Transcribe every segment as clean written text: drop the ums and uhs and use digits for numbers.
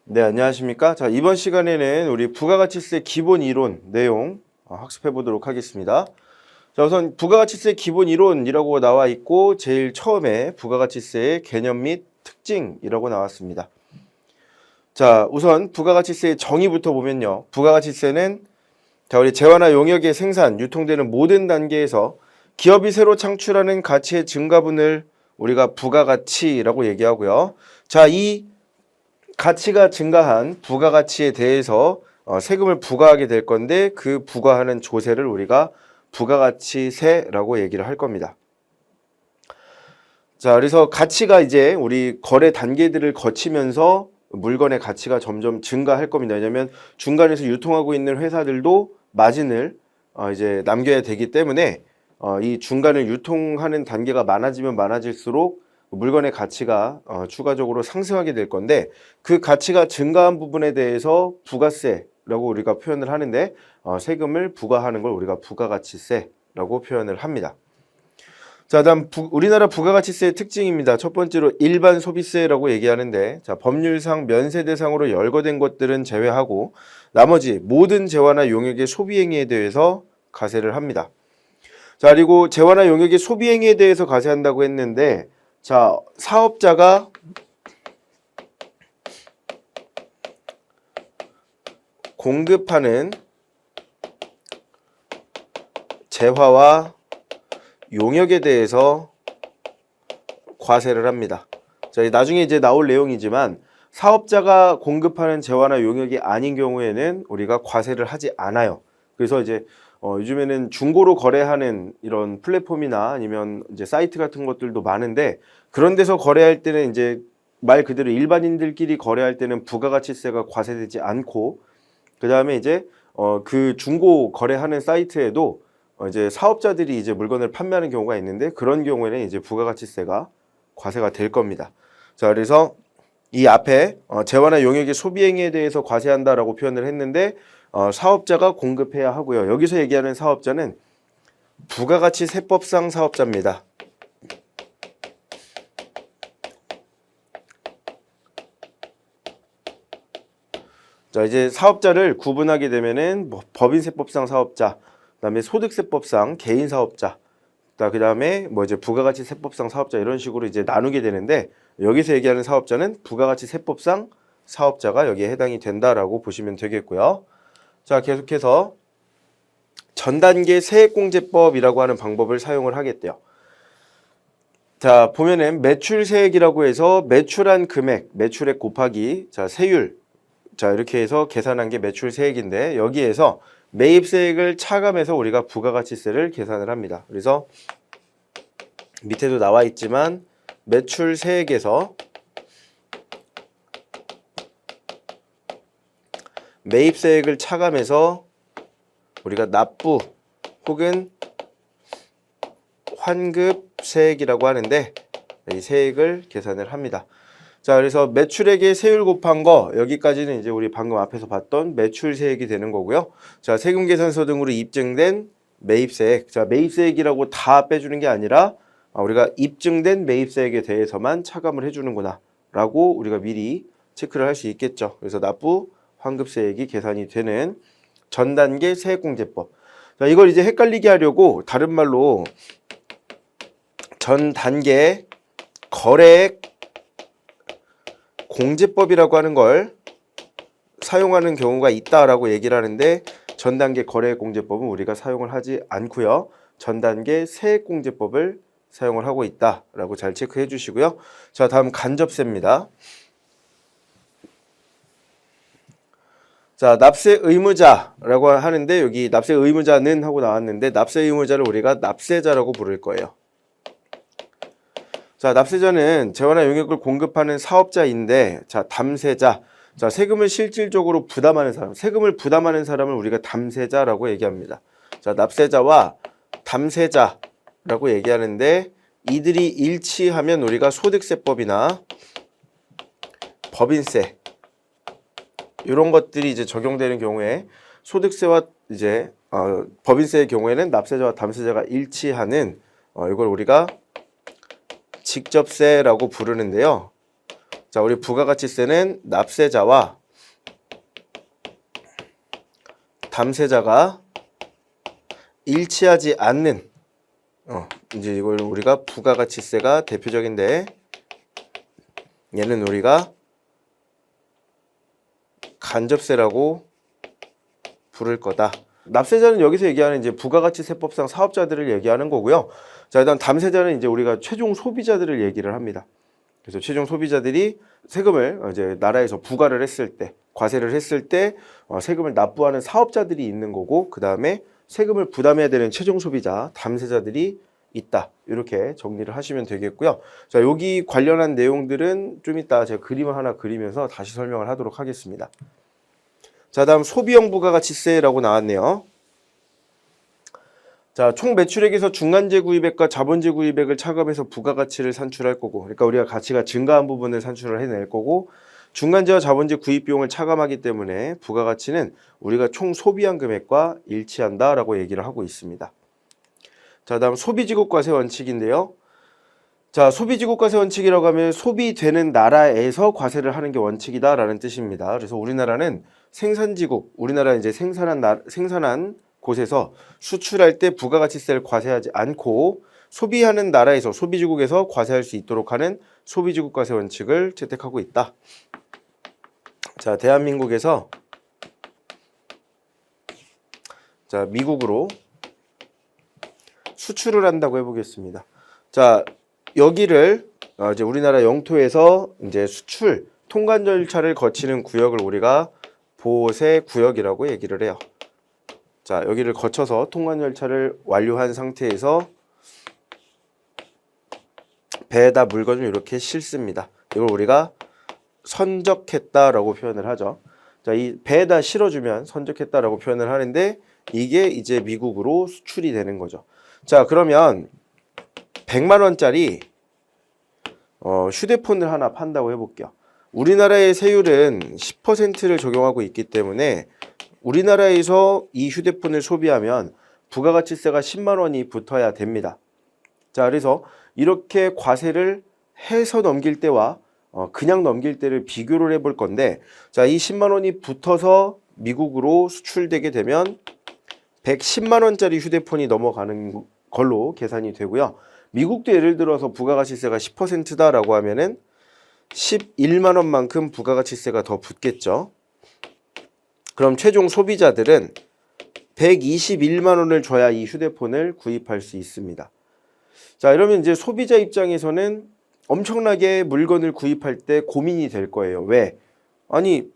네, 안녕하십니까? 자, 이번 시간에는 우리 부가가치세 기본 이론 내용 학습해 보도록 하겠습니다. 자, 우선 부가가치세 기본 이론이라고 나와 있고 제일 처음에 부가가치세의 개념 및 특징이라고 나왔습니다. 자, 우선 부가가치세의 정의부터 보면요. 부가가치세는 자, 우리 재화나 용역의 생산, 유통되는 모든 단계에서 기업이 새로 창출하는 가치의 증가분을 우리가 부가가치라고 얘기하고요. 자, 이 가치가 증가한 부가가치에 대해서 세금을 부과하게 될 건데 그 부과하는 조세를 우리가 부가가치세라고 얘기를 할 겁니다. 자, 그래서 가치가 이제 우리 거래 단계들을 거치면서 물건의 가치가 점점 증가할 겁니다. 왜냐하면 중간에서 유통하고 있는 회사들도 마진을 이제 남겨야 되기 때문에 이 중간을 유통하는 단계가 많아지면 많아질수록 물건의 가치가 추가적으로 상승하게 될 건데 그 가치가 증가한 부분에 대해서 부가세라고 우리가 표현을 하는데 세금을 부과하는 걸 우리가 부가가치세라고 표현을 합니다. 자, 다음 우리나라 부가가치세의 특징입니다. 첫 번째로 일반 소비세라고 얘기하는데 자, 법률상 면세 대상으로 열거된 것들은 제외하고 나머지 모든 재화나 용역의 소비행위에 대해서 과세를 합니다. 자, 그리고 재화나 용역의 소비행위에 대해서 과세한다고 했는데 자, 사업자가 공급하는 재화와 용역에 대해서 과세를 합니다. 자, 나중에 이제 나올 내용이지만 사업자가 공급하는 재화나 용역이 아닌 경우에는 우리가 과세를 하지 않아요. 그래서 이제 요즘에는 중고로 거래하는 이런 플랫폼이나 아니면 이제 사이트 같은 것들도 많은데 그런 데서 거래할 때는 이제 말 그대로 일반인들끼리 거래할 때는 부가가치세가 과세되지 않고 그 다음에 이제 그 중고 거래하는 사이트에도 이제 사업자들이 이제 물건을 판매하는 경우가 있는데 그런 경우에는 이제 부가가치세가 과세가 될 겁니다. 자, 그래서 이 앞에 재화나 용역의 소비행위에 대해서 과세한다라고 표현을 했는데 사업자가 공급해야 하고요. 여기서 얘기하는 사업자는 부가가치세법상 사업자입니다. 자, 이제 사업자를 구분하게 되면은 뭐 법인세법상 사업자, 그다음에 소득세법상 개인 사업자, 그다음에 뭐 이제 부가가치세법상 사업자 이런 식으로 이제 나누게 되는데 여기서 얘기하는 사업자는 부가가치세법상 사업자가 여기에 해당이 된다라고 보시면 되겠고요. 자, 계속해서 전단계 세액공제법이라고 하는 방법을 사용을 하겠대요. 자, 보면은 매출세액이라고 해서 매출한 금액, 매출액 곱하기 자, 세율. 자, 이렇게 해서 계산한 게 매출세액인데 여기에서 매입세액을 차감해서 우리가 부가가치세를 계산을 합니다. 그래서 밑에도 나와 있지만 매출세액에서 매입세액을 차감해서 우리가 납부 혹은 환급세액이라고 하는데 이 세액을 계산을 합니다. 자, 그래서 매출액의 세율 곱한 거 여기까지는 이제 우리 방금 앞에서 봤던 매출세액이 되는 거고요. 자, 세금계산서 등으로 입증된 매입세액. 자, 매입세액이라고 다 빼주는 게 아니라 우리가 입증된 매입세액에 대해서만 차감을 해주는구나 라고 우리가 미리 체크를 할 수 있겠죠. 그래서 납부 환급세액이 계산이 되는 전단계 세액공제법. 자, 이걸 이제 헷갈리게 하려고 다른 말로 전단계 거래액 공제법이라고 하는 걸 사용하는 경우가 있다라고 얘기를 하는데 전단계 거래액 공제법은 우리가 사용을 하지 않고요. 전단계 세액공제법을 사용을 하고 있다라고 잘 체크해 주시고요. 자, 다음 간접세입니다. 자, 납세 의무자라고 하는데 여기 납세 의무자는 하고 나왔는데 납세 의무자를 우리가 납세자라고 부를 거예요. 자, 납세자는 재화나 용역을 공급하는 사업자인데 자, 담세자. 자, 세금을 실질적으로 부담하는 사람. 세금을 부담하는 사람을 우리가 담세자라고 얘기합니다. 자, 납세자와 담세자라고 얘기하는데 이들이 일치하면 우리가 소득세법이나 법인세 이런 것들이 이제 적용되는 경우에 소득세와 이제 법인세의 경우에는 납세자와 담세자가 일치하는 이걸 우리가 직접세라고 부르는데요. 자, 우리 부가가치세는 납세자와 담세자가 일치하지 않는 이제 이걸 우리가 부가가치세가 대표적인데 얘는 우리가 간접세라고 부를 거다. 납세자는 여기서 얘기하는 이제 부가가치세법상 사업자들을 얘기하는 거고요. 자, 일단 담세자는 이제 우리가 최종 소비자들을 얘기를 합니다. 그래서 최종 소비자들이 세금을 이제 나라에서 부과를 했을 때, 과세를 했을 때 세금을 납부하는 사업자들이 있는 거고, 그 다음에 세금을 부담해야 되는 최종 소비자, 담세자들이 있다. 이렇게 정리를 하시면 되겠고요. 자, 여기 관련한 내용들은 좀 이따 제가 그림을 하나 그리면서 다시 설명을 하도록 하겠습니다. 자, 다음 소비형 부가가치세라고 나왔네요. 자, 총 매출액에서 중간재 구입액과 자본재 구입액을 차감해서 부가가치를 산출할 거고, 그러니까 우리가 가치가 증가한 부분을 산출을 해낼 거고, 중간재와 자본재 구입 비용을 차감하기 때문에 부가가치는 우리가 총 소비한 금액과 일치한다라고 얘기를 하고 있습니다. 자, 다음 소비지급과세 원칙인데요. 자, 소비지급과세 원칙이라고 하면 소비되는 나라에서 과세를 하는 게 원칙이다라는 뜻입니다. 그래서 우리나라는 생산지국, 우리나라 이제 생산한 곳에서 수출할 때 부가가치세를 과세하지 않고 소비하는 나라에서 소비지국에서 과세할 수 있도록 하는 소비지국과세 원칙을 채택하고 있다. 자, 대한민국에서 자, 미국으로 수출을 한다고 해보겠습니다. 자, 여기를 이제 우리나라 영토에서 이제 수출 통관 절차를 거치는 구역을 우리가 보세 구역이라고 얘기를 해요. 자, 여기를 거쳐서 통관 절차를 완료한 상태에서 배에다 물건을 이렇게 싣습니다. 이걸 우리가 선적했다라고 표현을 하죠. 자, 이 배에다 실어주면 선적했다라고 표현을 하는데 이게 이제 미국으로 수출이 되는 거죠. 자, 그러면 100만 원짜리 휴대폰을 하나 판다고 해볼게요. 우리나라의 세율은 10%를 적용하고 있기 때문에 우리나라에서 이 휴대폰을 소비하면 부가가치세가 10만 원이 붙어야 됩니다. 자, 그래서 이렇게 과세를 해서 넘길 때와 그냥 넘길 때를 비교를 해볼 건데, 자, 이 10만 원이 붙어서 미국으로 수출되게 되면 110만 원짜리 휴대폰이 넘어가는 걸로 계산이 되고요. 미국도 예를 들어서 부가가치세가 10%다라고 하면은 11만 원만큼 부가가치세가 더 붙겠죠. 그럼 최종 소비자들은 121만 원을 줘야 이 휴대폰을 구입할 수 있습니다. 자, 이러면 이제 소비자 입장에서는 엄청나게 물건을 구입할 때 고민이 될 거예요. 왜? 아니,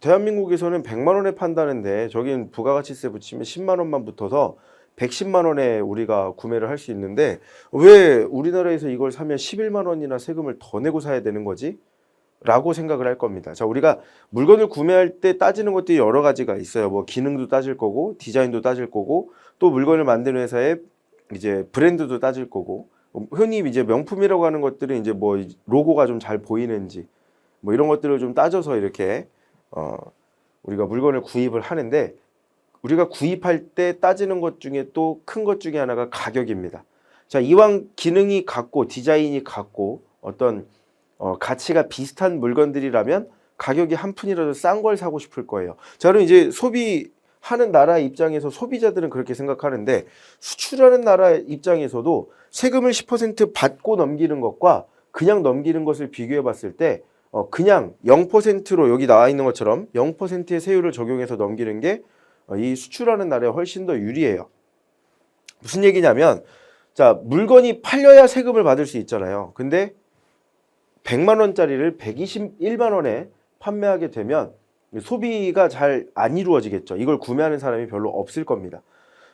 대한민국에서는 100만 원에 판다는데 저긴 부가가치세 붙이면 10만 원만 붙어서 110만 원에 우리가 구매를 할 수 있는데 왜 우리나라에서 이걸 사면 11만 원이나 세금을 더 내고 사야 되는 거지? 라고 생각을 할 겁니다. 자, 우리가 물건을 구매할 때 따지는 것들이 여러 가지가 있어요. 뭐 기능도 따질 거고 디자인도 따질 거고 또 물건을 만드는 회사의 이제 브랜드도 따질 거고 흔히 이제 명품이라고 하는 것들은 이제 뭐 로고가 좀 잘 보이는지 뭐 이런 것들을 좀 따져서 이렇게 우리가 물건을 구입을 하는데 우리가 구입할 때 따지는 것 중에 또 큰 것 중에 하나가 가격입니다. 자, 이왕 기능이 같고 디자인이 같고 어떤 가치가 비슷한 물건들이라면 가격이 한 푼이라도 싼 걸 사고 싶을 거예요. 자, 그럼 이제 소비하는 나라 입장에서 소비자들은 그렇게 생각하는데 수출하는 나라 입장에서도 세금을 10% 받고 넘기는 것과 그냥 넘기는 것을 비교해 봤을 때 그냥 0%로 여기 나와 있는 것처럼 0%의 세율을 적용해서 넘기는 게 이 수출하는 나라에 훨씬 더 유리해요. 무슨 얘기냐면 자, 물건이 팔려야 세금을 받을 수 있잖아요. 근데 100만 원짜리를 121만 원에 판매하게 되면 소비가 잘 안 이루어지겠죠. 이걸 구매하는 사람이 별로 없을 겁니다.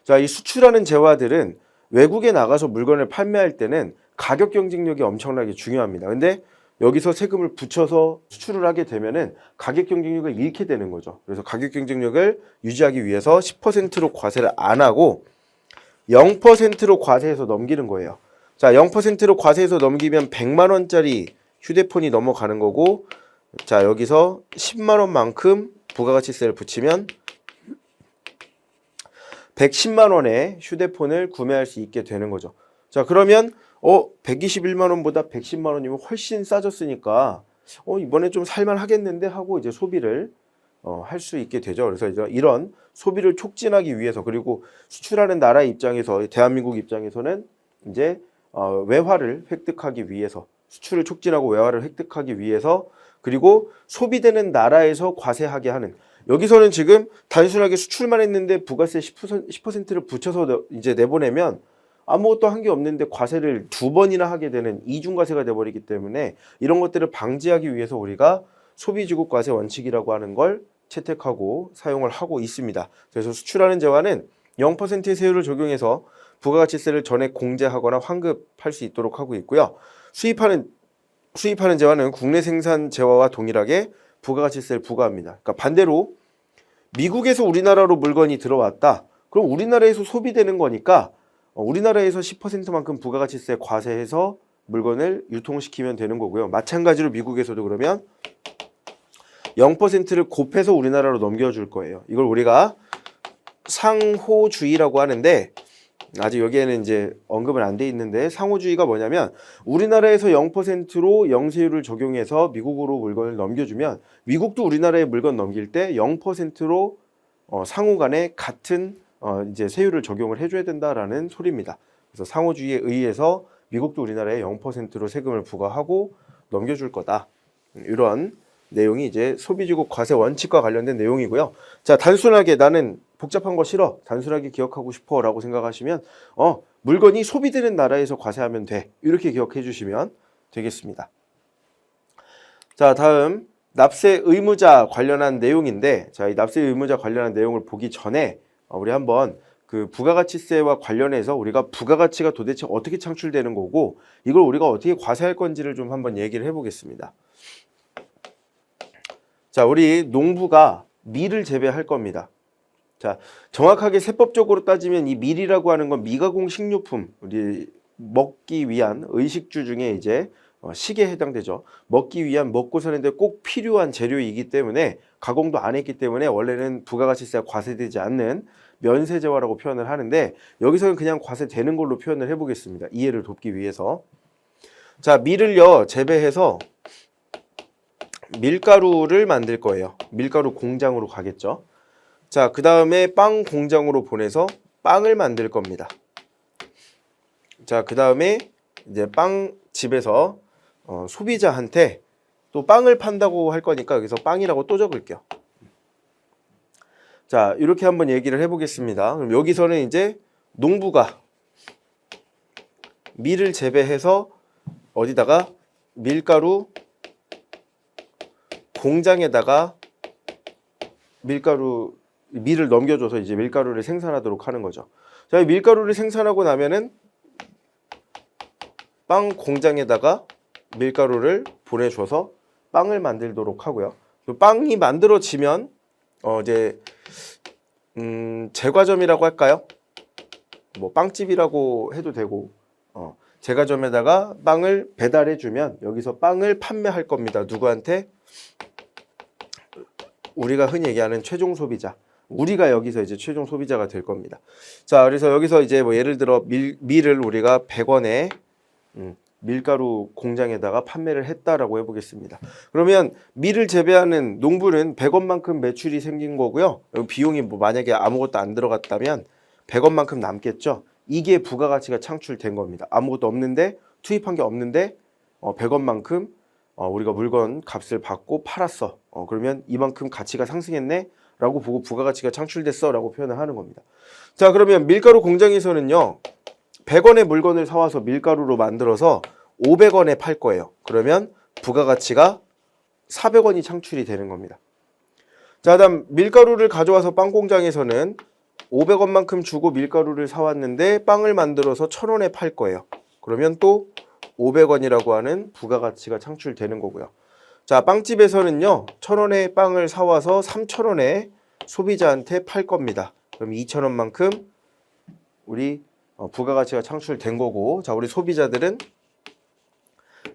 자, 이 수출하는 재화들은 외국에 나가서 물건을 판매할 때는 가격 경쟁력이 엄청나게 중요합니다. 근데 여기서 세금을 붙여서 수출을 하게 되면은 가격 경쟁력을 잃게 되는 거죠. 그래서 가격 경쟁력을 유지하기 위해서 10%로 과세를 안 하고 0%로 과세해서 넘기는 거예요. 자, 0%로 과세해서 넘기면 100만 원짜리 휴대폰이 넘어가는 거고, 자, 여기서 10만 원만큼 부가가치세를 붙이면 110만 원에 휴대폰을 구매할 수 있게 되는 거죠. 자, 그러면 121만 원보다 110만 원이면 훨씬 싸졌으니까 이번에 좀 살만 하겠는데 하고 이제 소비를 할 수 있게 되죠. 그래서 이제 이런 소비를 촉진하기 위해서, 그리고 수출하는 나라 입장에서, 대한민국 입장에서는 이제 외화를 획득하기 위해서, 수출을 촉진하고 외화를 획득하기 위해서, 그리고 소비되는 나라에서 과세하게 하는, 여기서는 지금 단순하게 수출만 했는데 부가세 10%를 붙여서 이제 내보내면 아무것도 한 게 없는데 과세를 2번이나 하게 되는 이중과세가 돼버리기 때문에, 이런 것들을 방지하기 위해서 우리가 소비지국 과세 원칙이라고 하는 걸 채택하고 사용을 하고 있습니다. 그래서 수출하는 재화는 0%의 세율을 적용해서 부가가치세를 전액 공제하거나 환급할 수 있도록 하고 있고요. 수입하는 재화는 국내 생산 재화와 동일하게 부가가치세를 부과합니다. 그러니까 반대로 미국에서 우리나라로 물건이 들어왔다. 그럼 우리나라에서 소비되는 거니까 우리나라에서 10%만큼 부가가치세 과세해서 물건을 유통시키면 되는 거고요. 마찬가지로 미국에서도 그러면 0%를 곱해서 우리나라로 넘겨줄 거예요. 이걸 우리가 상호주의라고 하는데, 아직 여기에는 이제 언급은 안 돼 있는데, 상호주의가 뭐냐면 우리나라에서 0%로 영세율을 적용해서 미국으로 물건을 넘겨주면 미국도 우리나라에 물건 넘길 때 0%로 상호 간에 같은 이제 세율을 적용을 해줘야 된다라는 소리입니다. 그래서 상호주의에 의해서 미국도 우리나라에 0%로 세금을 부과하고 넘겨줄 거다. 이런 내용이 이제 소비지국 과세 원칙과 관련된 내용이고요. 자, 단순하게 나는 복잡한 거 싫어, 단순하게 기억하고 싶어 라고 생각하시면 물건이 소비되는 나라에서 과세하면 돼, 이렇게 기억해 주시면 되겠습니다. 자, 다음 납세 의무자 관련한 내용인데, 자, 이 납세 의무자 관련한 내용을 보기 전에 우리 한번 그 부가가치세와 관련해서 우리가 부가가치가 도대체 어떻게 창출되는 거고 이걸 우리가 어떻게 과세할 건지를 좀 한번 얘기를 해보겠습니다. 자, 우리 농부가 밀을 재배할 겁니다. 자, 정확하게 세법적으로 따지면 이 밀이라고 하는 건 미가공 식료품, 우리 먹기 위한 의식주 중에 이제 식에 해당되죠. 먹기 위한, 먹고 사는데 꼭 필요한 재료이기 때문에, 가공도 안 했기 때문에 원래는 부가가치세가 과세되지 않는 면세재화라고 표현을 하는데, 여기서는 그냥 과세되는 걸로 표현을 해보겠습니다. 이해를 돕기 위해서. 자, 밀을요 재배해서 밀가루를 만들 거예요. 밀가루 공장으로 가겠죠. 자, 그 다음에 빵 공장으로 보내서 빵을 만들 겁니다. 자, 그 다음에 이제 빵 집에서 소비자한테 또 빵을 판다고 할 거니까 여기서 빵이라고 또 적을게요. 자, 이렇게 한번 얘기를 해보겠습니다. 그럼 여기서는 이제 농부가 밀을 재배해서 어디다가 밀가루 공장에다가 밀을 넘겨줘서 이제 밀가루를 생산하도록 하는 거죠. 자, 밀가루를 생산하고 나면은 빵 공장에다가 밀가루를 보내줘서 빵을 만들도록 하고요. 빵이 만들어지면 이제 제과점이라고 할까요? 뭐 빵집이라고 해도 되고, 제과점에다가 빵을 배달해주면 여기서 빵을 판매할 겁니다. 누구한테? 우리가 흔히 얘기하는 최종 소비자. 우리가 여기서 이제 최종 소비자가 될 겁니다. 자, 그래서 여기서 이제 뭐 예를 들어 밀을 우리가 100원에 밀가루 공장에다가 판매를 했다라고 해보겠습니다. 그러면 밀을 재배하는 농부는 100원만큼 매출이 생긴 거고요. 비용이 뭐 만약에 아무것도 안 들어갔다면 100원만큼 남겠죠. 이게 부가가치가 창출된 겁니다. 아무것도 없는데, 투입한 게 없는데 100원만큼 우리가 물건 값을 받고 팔았어. 그러면 이만큼 가치가 상승했네 라고 보고 부가가치가 창출됐어 라고 표현을 하는 겁니다. 자, 그러면 밀가루 공장에서는요 100원의 물건을 사와서 밀가루로 만들어서 500원에 팔 거예요. 그러면 부가가치가 400원이 창출이 되는 겁니다. 자, 다음 밀가루를 가져와서 빵 공장에서는 500원만큼 주고 밀가루를 사왔는데 빵을 만들어서 1000원에 팔 거예요. 그러면 또 500원이라고 하는 부가가치가 창출되는 거고요. 자, 빵집에서는요 1000원에 빵을 사와서 3000원에 소비자한테 팔 겁니다. 그럼 2000원만큼 우리 부가가치가 창출된 거고, 자, 우리 소비자들은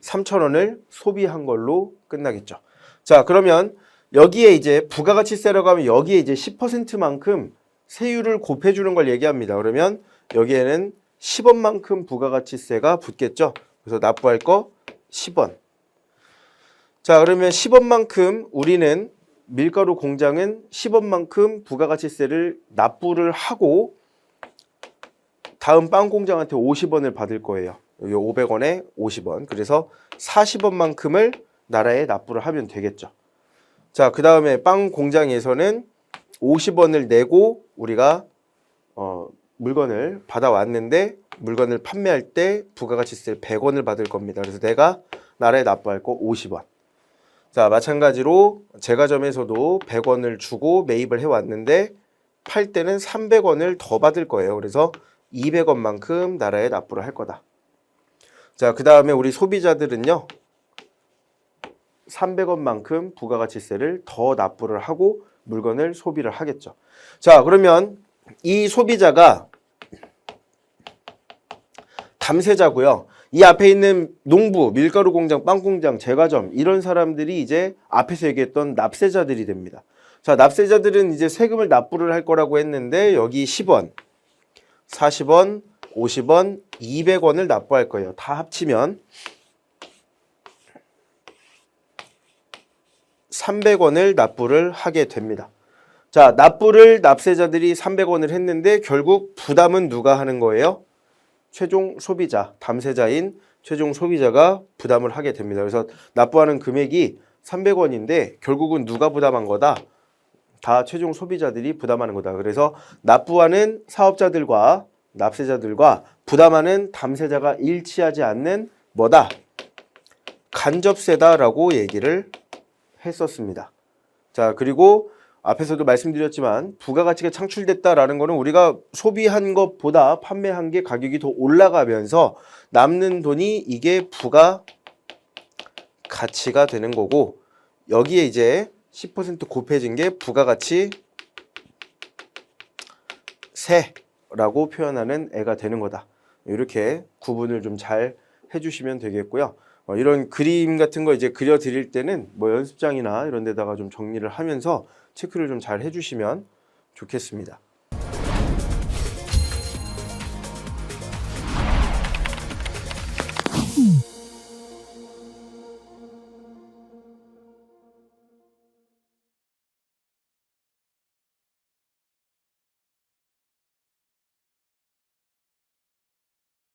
3000원을 소비한 걸로 끝나겠죠. 자, 그러면 여기에 이제 부가가치세라고 하면 여기에 이제 10%만큼 세율을 곱해주는 걸 얘기합니다. 그러면 여기에는 10원만큼 부가가치세가 붙겠죠. 그래서 납부할 거 10원. 자, 그러면 10원만큼 우리는 밀가루 공장은 10원만큼 부가가치세를 납부를 하고 다음 빵 공장한테 50원을 받을 거예요. 여기 500원에 50원. 그래서 40원만큼을 나라에 납부를 하면 되겠죠. 자, 그 다음에 빵 공장에서는 50원을 내고 우리가 물건을 받아왔는데 물건을 판매할 때 부가가치세 100원을 받을 겁니다. 그래서 내가 나라에 납부할 거 50원. 자, 마찬가지로 제과점에서도 100원을 주고 매입을 해왔는데 팔 때는 300원을 더 받을 거예요. 그래서 200원만큼 나라에 납부를 할 거다. 자, 그 다음에 우리 소비자들은요. 300원만큼 부가가치세를 더 납부를 하고 물건을 소비를 하겠죠. 자, 그러면 이 소비자가 담세자고요. 이 앞에 있는 농부, 밀가루 공장, 빵 공장, 제과점 이런 사람들이 이제 앞에서 얘기했던 납세자들이 됩니다. 자, 납세자들은 이제 세금을 납부를 할 거라고 했는데 여기 10원, 40원, 50원, 200원을 납부할 거예요. 다 합치면 300원을 납부를 하게 됩니다. 자, 납부를 납세자들이 300원을 했는데 결국 부담은 누가 하는 거예요? 최종 소비자, 담세자인 최종 소비자가 부담을 하게 됩니다. 그래서 납부하는 금액이 300원인데 결국은 누가 부담한 거다? 다 최종 소비자들이 부담하는 거다. 그래서 납부하는 사업자들과 납세자들과 부담하는 담세자가 일치하지 않는 뭐다? 간접세다라고 얘기를 했었습니다. 자, 그리고 앞에서도 말씀드렸지만 부가가치가 창출됐다라는 거는 우리가 소비한 것보다 판매한 게 가격이 더 올라가면서 남는 돈이 이게 부가가치가 되는 거고 여기에 이제 10% 곱해진 게 부가가치 세라고 표현하는 애가 되는 거다. 이렇게 구분을 좀 잘 해주시면 되겠고요. 이런 그림 같은 거 이제 그려 드릴 때는 뭐 연습장이나 이런 데다가 좀 정리를 하면서 체크를 좀 잘 해주시면 좋겠습니다.